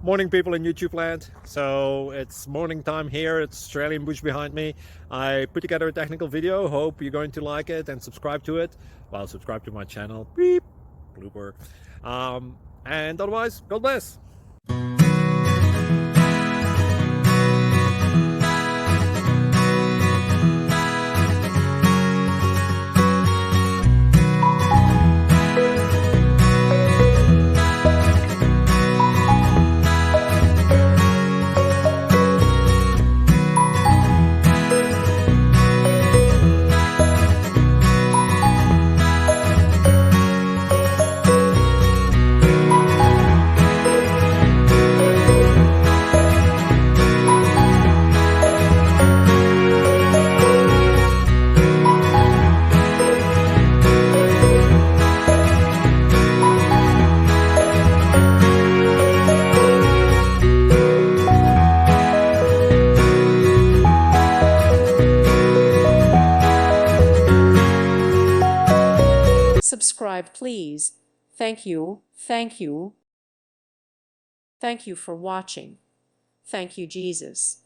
Morning, people in YouTube land. So it's morning time here. It's Australian bush behind me. I put together a technical video. Hope you're going to like it and subscribe to it. Well, subscribe to my channel. Beep. Blooper. And otherwise, God bless. Subscribe, please. Thank you. Thank you. Thank you for watching. Thank you, Jesus.